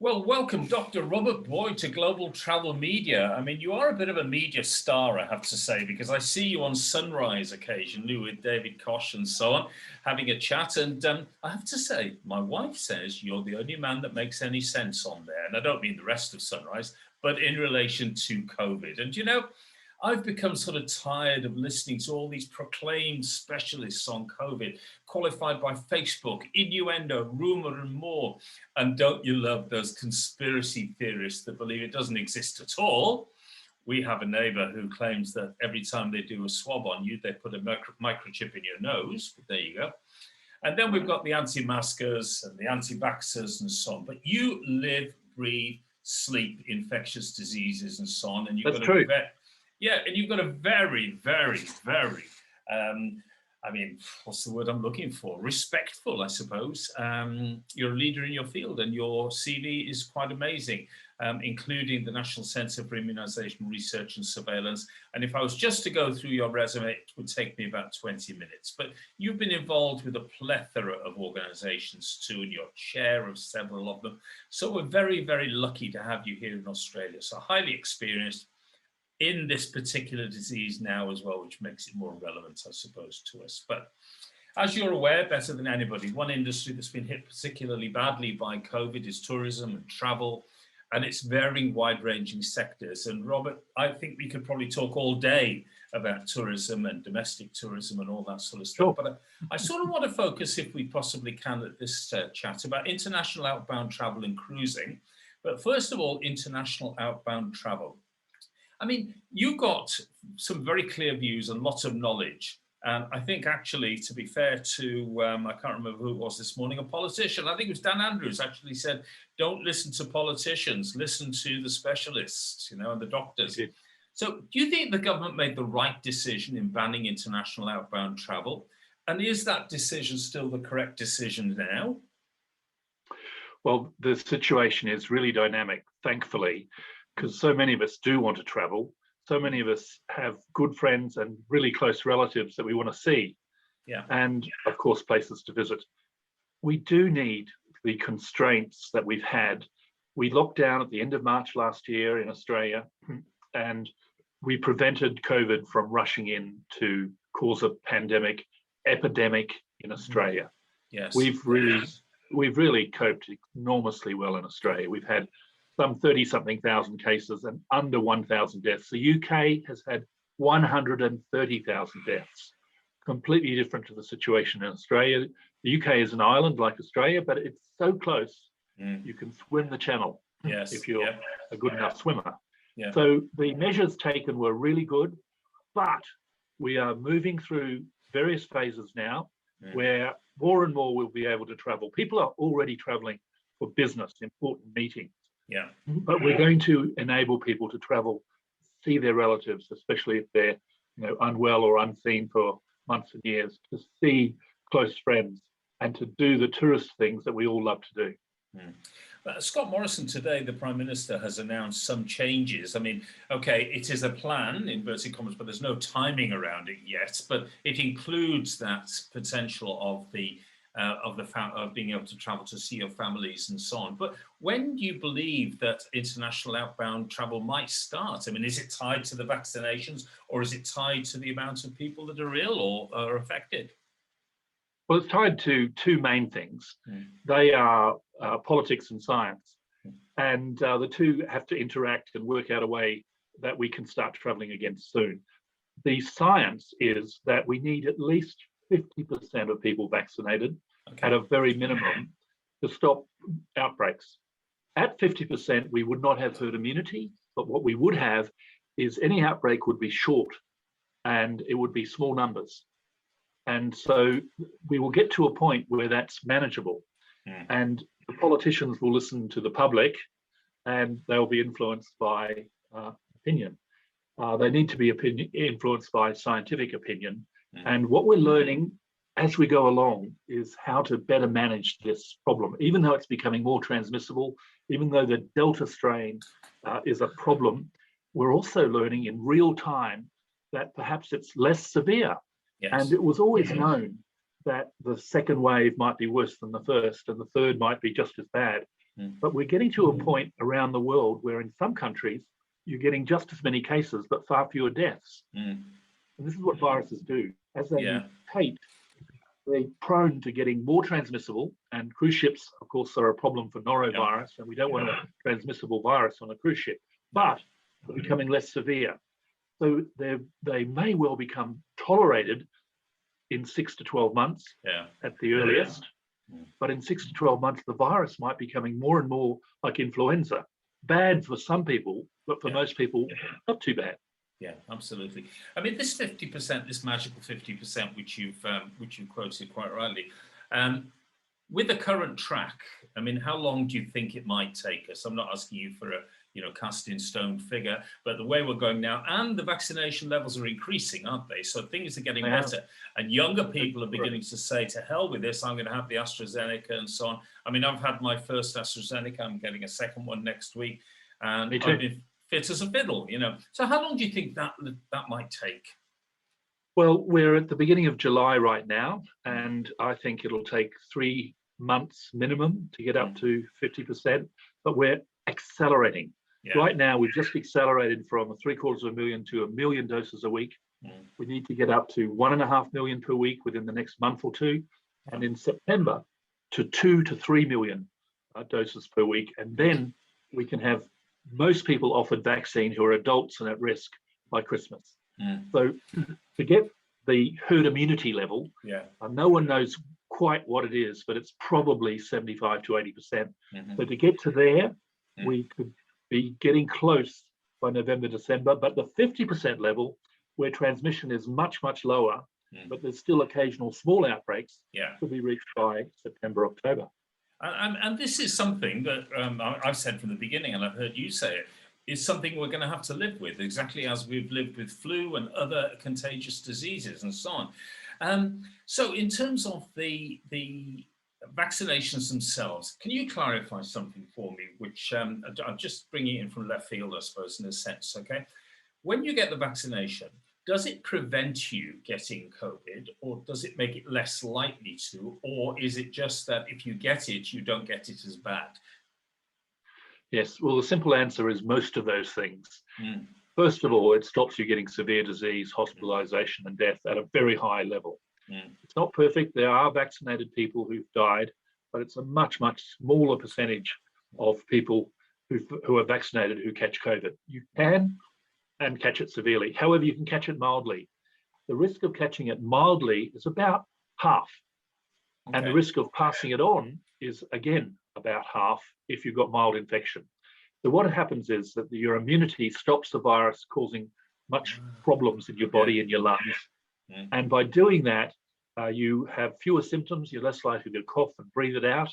Well, welcome, Dr. Robert Booy, to Global Travel Media. I mean, you are a bit of a media star, I have to say, because I see you on Sunrise occasionally with David Koch and so on, having a chat. And I have to say, my wife says you're the only man that makes any sense on there. And I don't mean the rest of Sunrise, but in relation to COVID. And, you know, I've become sort of tired of listening to all these proclaimed specialists on COVID, qualified by Facebook, innuendo, rumor, and more. And don't you love those conspiracy theorists that believe it doesn't exist at all? We have a neighbor who claims that every time they do a swab on you, they put a microchip in your nose. But there you go. And then we've got the anti-maskers and the anti-vaxxers and so on. But you live, breathe, sleep infectious diseases and so on. And you've That's true. Yeah, and you've got a very, I mean, what's the word I'm looking for? Respectful, I suppose. You're a leader in your field and your CV is quite amazing, including the National Centre for Immunisation Research and Surveillance. And if I was just to go through your resume, it would take me about 20 minutes. But you've been involved with a plethora of organisations too, and you're chair of several of them. So we're very, very lucky to have you here in Australia. So highly experienced in this particular disease now as well, which makes it more relevant, I suppose, to us. But as you're aware better than anybody, one industry that's been hit particularly badly by COVID is tourism and travel, and it's varying wide-ranging sectors. And Robert, I think we could probably talk all day about tourism and domestic tourism and all that sort of stuff. But I sort of want to focus, if we possibly can, at this chat about international outbound travel and cruising. But first of all, international outbound travel. I mean, you've got some very clear views and lots of knowledge. And I think actually, to be fair to, I can't remember who it was this morning, a politician, I think it was Dan Andrews, actually said, don't listen to politicians, listen to the specialists, you know, and the doctors. So do you think the government made the right decision in banning international outbound travel? And is that decision still the correct decision now? Well, the situation is really dynamic, thankfully, because so many of us do want to travel. So many of us have good friends and really close relatives that we want to see. Yeah. And of course, places to visit. We do need the constraints that we've had. We locked down at the end of March last year in Australia, and we prevented COVID from rushing in to cause a pandemic, epidemic in Australia. Yes. We've really coped enormously well in Australia. We've had some 30-something thousand cases and under 1,000 deaths. The UK has had 130,000 deaths, completely different to the situation in Australia. The UK is an island like Australia, but it's so close, you can swim the channel if you're a good enough swimmer. Yeah. So the measures taken were really good, but we are moving through various phases now where more and more will be able to travel. People are already traveling for business, important meetings. Yeah. But we're going to enable people to travel, see their relatives, especially if they're, you know, unwell or unseen for months and years, to see close friends and to do the tourist things that we all love to do. Scott Morrison today, the Prime Minister, has announced some changes. I mean, okay, it is a plan, inverted commas, but there's no timing around it yet. But it includes that potential of being able to travel to see your families and so on. But when do you believe that international outbound travel might start? I mean, is it tied to the vaccinations, or is it tied to the amount of people that are ill or are affected? Well, it's tied to two main things. They are politics and science. And the two have to interact and work out a way that we can start traveling again soon. The science is that we need at least 50% of people vaccinated at a very minimum to stop outbreaks. At 50%, we would not have herd immunity, but what we would have is any outbreak would be short and it would be small numbers. And so we will get to a point where that's manageable. And the politicians will listen to the public and they'll be influenced by opinion. They need to be influenced by scientific opinion. And what we're learning as we go along is how to better manage this problem. Even though it's becoming more transmissible, even though the Delta strain is a problem, we're also learning in real time that perhaps it's less severe. And it was always known that the second wave might be worse than the first and the third might be just as bad. But we're getting to a point around the world where in some countries, you're getting just as many cases, but far fewer deaths. And this is what viruses do. As they mutate, they're prone to getting more transmissible, and cruise ships, of course, are a problem for norovirus, and we don't want a transmissible virus on a cruise ship, but they're becoming less severe. So they may well become tolerated in 6 to 12 months at the earliest, but in 6 to 12 months, the virus might be becoming more and more like influenza. Bad for some people, but for most people, not too bad. Yeah, absolutely. I mean, this 50%, this magical 50%, which you've quoted quite rightly, with the current track, I mean, how long do you think it might take us? I'm not asking you for a cast in stone figure, but the way we're going now, and the vaccination levels are increasing, aren't they? So things are getting better, and younger people are beginning to say, to hell with this, I'm going to have the AstraZeneca and so on. I mean, I've had my first AstraZeneca, I'm getting a second one next week, and I've been fit as a fiddle, So how long do you think that might take? Well, we're at the beginning of July right now, and I think it'll take 3 months minimum to get up to 50%, but we're accelerating. Right now, we've just accelerated from 750,000 to 1 million doses a week. We need to get up to 1.5 million per week within the next month or two, and in September to 2 to 3 million doses per week. And then we can have most people offered vaccine who are adults and at risk by Christmas. So to get the herd immunity level, no one knows quite what it is, but it's probably 75 to 80%. So to get to there, we could be getting close by November, December, but the 50% level where transmission is much, much lower, but there's still occasional small outbreaks, could be reached by September, October. And this is something that I've said from the beginning, and I've heard you say it, is something we're going to have to live with, exactly as we've lived with flu and other contagious diseases and so on. So in terms of the vaccinations themselves, can you clarify something for me, which I'm just bringing in from left field, I suppose, in a sense, okay? When you get the vaccination, does it prevent you getting COVID, or does it make it less likely to, or is it just that if you get it, you don't get it as bad? Yes, well, the simple answer is most of those things. First of all, it stops you getting severe disease, hospitalization, and death at a very high level. It's not perfect. There are vaccinated people who've died, but it's a much, much smaller percentage of people who are vaccinated who catch COVID. You can and catch it severely. However, you can catch it mildly. The risk of catching it mildly is about half. And the risk of passing it on is, again, about half if you've got mild infection. So what happens is that your immunity stops the virus causing much problems in your body and your lungs. And by doing that, you have fewer symptoms, you're less likely to cough and breathe it out.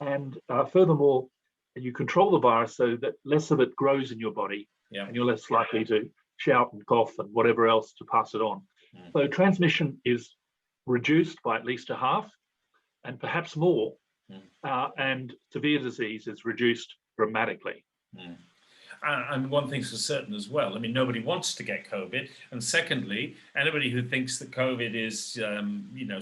And furthermore, you control the virus so that less of it grows in your body, and you're less likely to shout and cough and whatever else to pass it on. So transmission is reduced by at least a half, and perhaps more, and severe disease is reduced dramatically. And one thing's for certain as well, I mean, nobody wants to get COVID. And secondly, anybody who thinks that COVID is,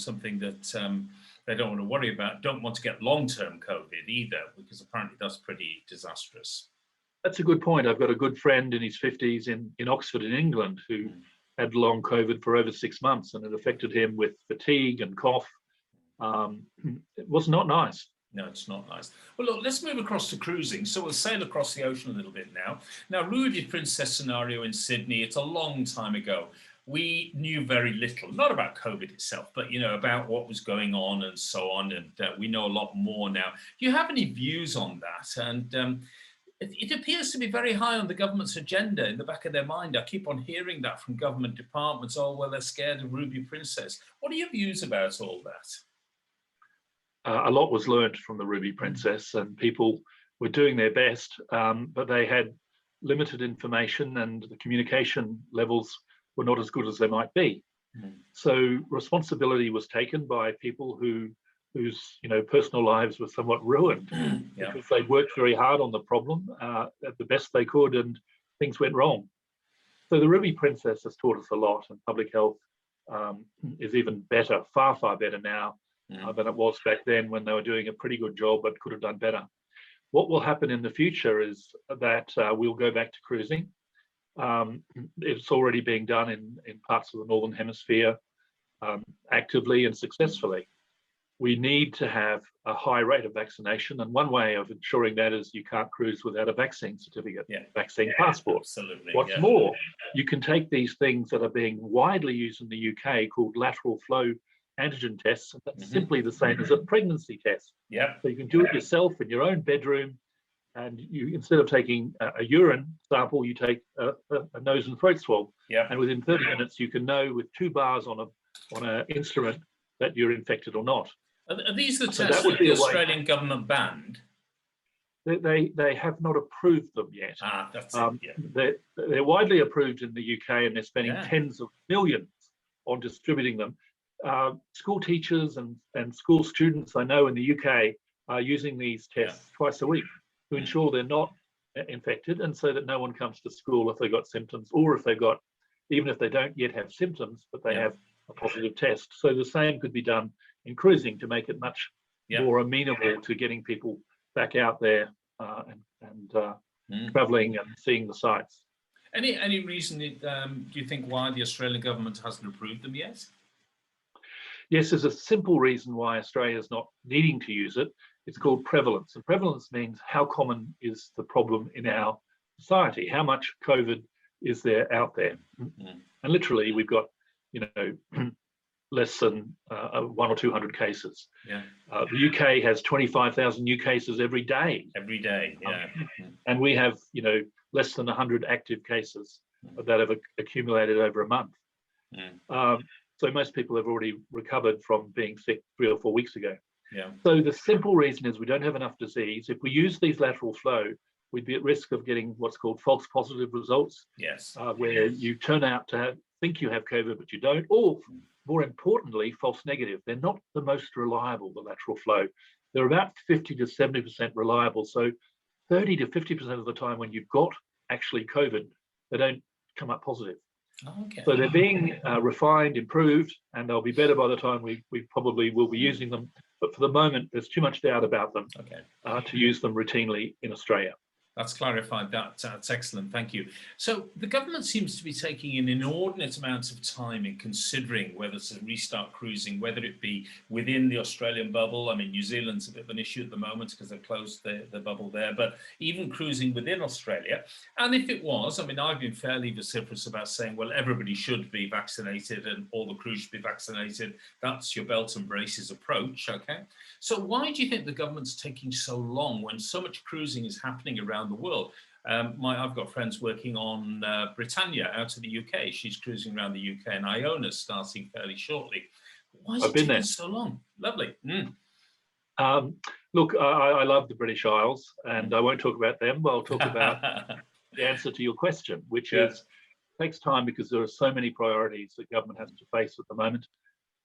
something that they don't want to worry about, don't want to get long-term COVID either, because apparently that's pretty disastrous. That's a good point. I've got a good friend in his 50s in Oxford in England who had long COVID for over 6 months, and it affected him with fatigue and cough. It was not nice. No, it's not nice. Well, look, let's move across to cruising. So we'll sail across the ocean a little bit now. Now, Ruby Princess scenario in Sydney, it's a long time ago. We knew very little, not about COVID itself, but, about what was going on and so on. And we know a lot more now. Do you have any views on that? And it appears to be very high on the government's agenda, in the back of their mind. I keep on hearing that from government departments. Oh, well, they're scared of Ruby Princess. What are your views about all that? A lot was learned from the Ruby Princess, and people were doing their best, but they had limited information and the communication levels were not as good as they might be. So responsibility was taken by people whose personal lives were somewhat ruined because they'd worked very hard on the problem at the best they could, and things went wrong. So the Ruby Princess has taught us a lot, and public health is even better, far, far better now than it was back then, when they were doing a pretty good job but could have done better. What will happen in the future is that we'll go back to cruising. It's already being done in parts of the Northern Hemisphere actively and successfully. We need to have a high rate of vaccination, and one way of ensuring that is you can't cruise without a vaccine certificate, vaccine passport. Absolutely. What's more, you can take these things that are being widely used in the UK called lateral flow antigen tests. That's simply the same as a pregnancy test. So you can do it yourself in your own bedroom, and you, instead of taking a urine sample, you take a nose and throat swab. And within 30 minutes, you can know with 2 bars on an instrument that you're infected or not. Are these the tests that the Australian government banned? They have not approved them yet. That's it. They're widely approved in the UK, and they're spending tens of millions on distributing them. School teachers and school students I know in the UK are using these tests twice a week to ensure they're not infected, and so that no one comes to school if they've got symptoms, or if they've got, even if they don't yet have symptoms, but they have a positive test. So the same could be done in cruising to make it much more amenable to getting people back out there and travelling and seeing the sights. Any reason do you think why the Australian government hasn't approved them yet? Yes, there's a simple reason why Australia is not needing to use it. It's called prevalence. And prevalence means how common is the problem in our society? How much COVID is there out there? And literally, we've got, less than 100 or 200 cases. The UK has 25,000 new cases every day. Every day, and we have, less than 100 active cases that have accumulated over a month. So most people have already recovered from being sick 3 or 4 weeks ago. So the simple reason is we don't have enough disease. If we use these lateral flow, we'd be at risk of getting what's called false positive results. Where you turn out to think you have COVID, but you don't, or more importantly, false negative. They're not the most reliable, the lateral flow. They're about 50 to 70% reliable. So 30 to 50% of the time when you've got actually COVID, they don't come up positive. So they're being refined, improved, and they'll be better by the time we probably will be using them. But for the moment, there's too much doubt about them to use them routinely in Australia. That's clarified that. That's excellent. Thank you. So the government seems to be taking an inordinate amount of time in considering whether to restart cruising, whether it be within the Australian bubble. I mean, New Zealand's a bit of an issue at the moment because they've closed the bubble there, but even cruising within Australia. And if it was, I mean, I've been fairly vociferous about saying, well, everybody should be vaccinated and all the crew should be vaccinated. That's your belt and braces approach, okay? So why do you think the government's taking so long when so much cruising is happening around the world? I've got friends working on Britannia out of the UK. She's cruising around the UK, and Iona's starting fairly shortly. Why is it taking so long? Lovely. Look, I love the British Isles, and I won't talk about them, but I'll talk about the answer to your question, which is it takes time because there are so many priorities that government has to face at the moment.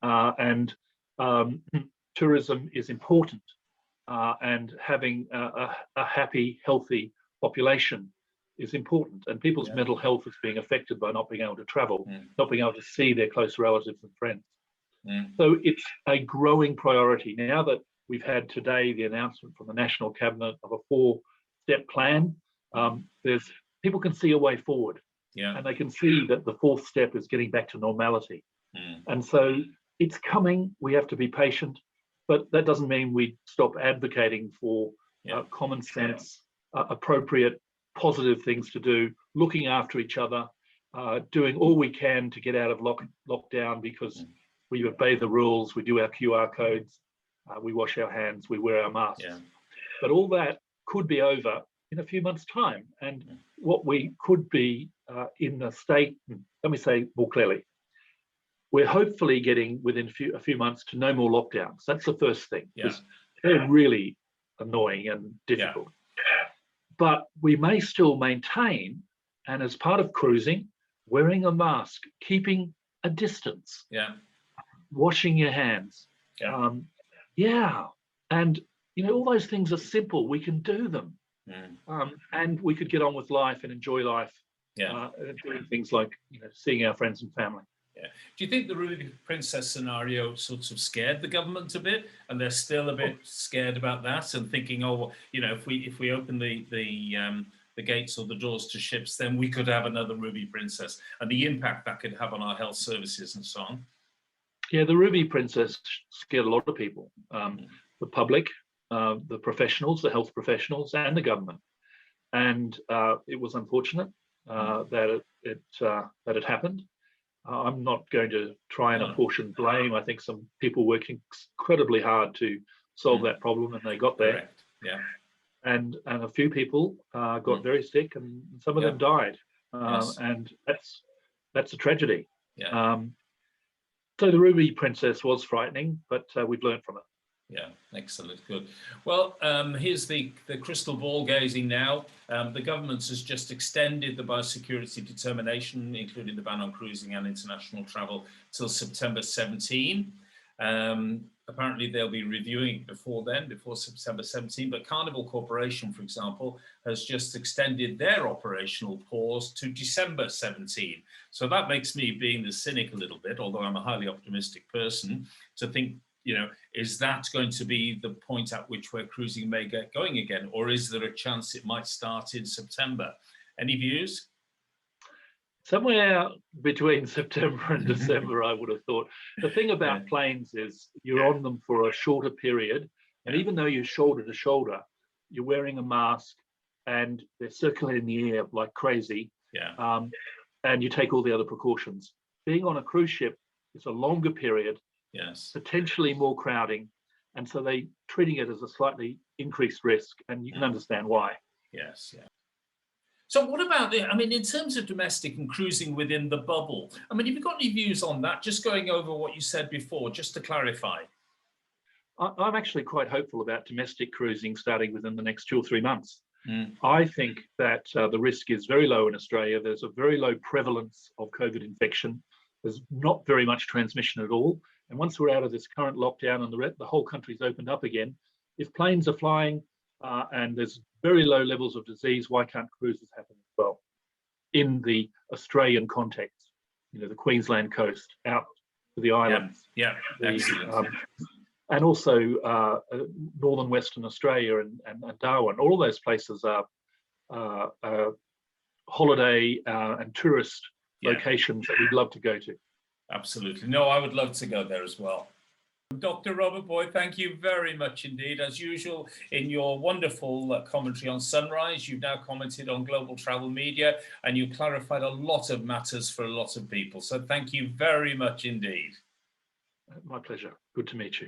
And tourism is important, and having a happy, healthy population is important, and people's mental health is being affected by not being able to travel, not being able to see their close relatives and friends. So it's a growing priority. Now that we've had today the announcement from the National Cabinet of a 4-step plan, people can see a way forward, and they can see that the 4th step is getting back to normality. And so it's coming. We have to be patient, but that doesn't mean we stop advocating for common sense, appropriate, positive things to do, looking after each other, doing all we can to get out of lockdown because we obey the rules, we do our QR codes, we wash our hands, we wear our masks. But all that could be over in a few months' time. And what we could be in a state, let me say more clearly, we're hopefully getting within a few months to no more lockdowns. That's the first thing. They're really annoying and difficult. But we may still maintain, and as part of cruising, wearing a mask, keeping a distance, washing your hands. And all those things are simple. We can do them. And we could get on with life and enjoy life, doing things like seeing our friends and family. Yeah. Do you think the Ruby Princess scenario sort of scared the government a bit, and they're still a bit scared about that and thinking, oh, well, you know, if we open the gates or the doors to ships, then we could have another Ruby Princess, and the impact that could have on our health services and so on? Yeah, the Ruby Princess scared a lot of people, the public, the professionals, the health professionals, and the government. And it was unfortunate that it happened. I'm not going to try and apportion blame. I think some people working incredibly hard to solve that problem, and they got there. Correct. Yeah. And a few people got very sick, and some of them died. Yes. And that's a tragedy. Yeah. So the Ruby Princess was frightening, but we've learned from it. Yeah, excellent, good. Well, here's the crystal ball gazing now. The government has just extended the biosecurity determination, including the ban on cruising and international travel, till September 17. Apparently they'll be reviewing before then, before September 17, but Carnival Corporation, for example, has just extended their operational pause to December 17. So that makes me, being the cynic a little bit, although I'm a highly optimistic person, to think, you know, is that going to be the point at which where cruising may get going again? Or is there a chance it might start in September? Any views? Somewhere between September and December, I would have thought. The thing about planes is you're on them for a shorter period. And even though you're shoulder to shoulder, you're wearing a mask and they're circulating the air like crazy. And you take all the other precautions. Being on a cruise ship is a longer period. Potentially more crowding, and so they treating it as a slightly increased risk, and you can understand why. So what about I mean, in terms of domestic and cruising within the bubble, I mean, have you got any views on that? Just going over what you said before, just to clarify. I'm actually quite hopeful about domestic cruising starting within the next 2 or 3 months. I think that the risk is very low in Australia. There's a very low prevalence of COVID infection. There's not very much transmission at all. And once we're out of this current lockdown and the whole country's opened up again, if planes are flying and there's very low levels of disease, why can't cruises happen as well? In the Australian context, you know, the Queensland coast out to the islands. Excellent. And also northern Western Australia and Darwin. All those places are holiday and tourist locations that we'd love to go to. Absolutely. No, I would love to go there as well. Dr. Robert Booy, thank you very much indeed. As usual, in your wonderful commentary on Sunrise, you've now commented on global travel media, and you clarified a lot of matters for a lot of people. So thank you very much indeed. My pleasure. Good to meet you.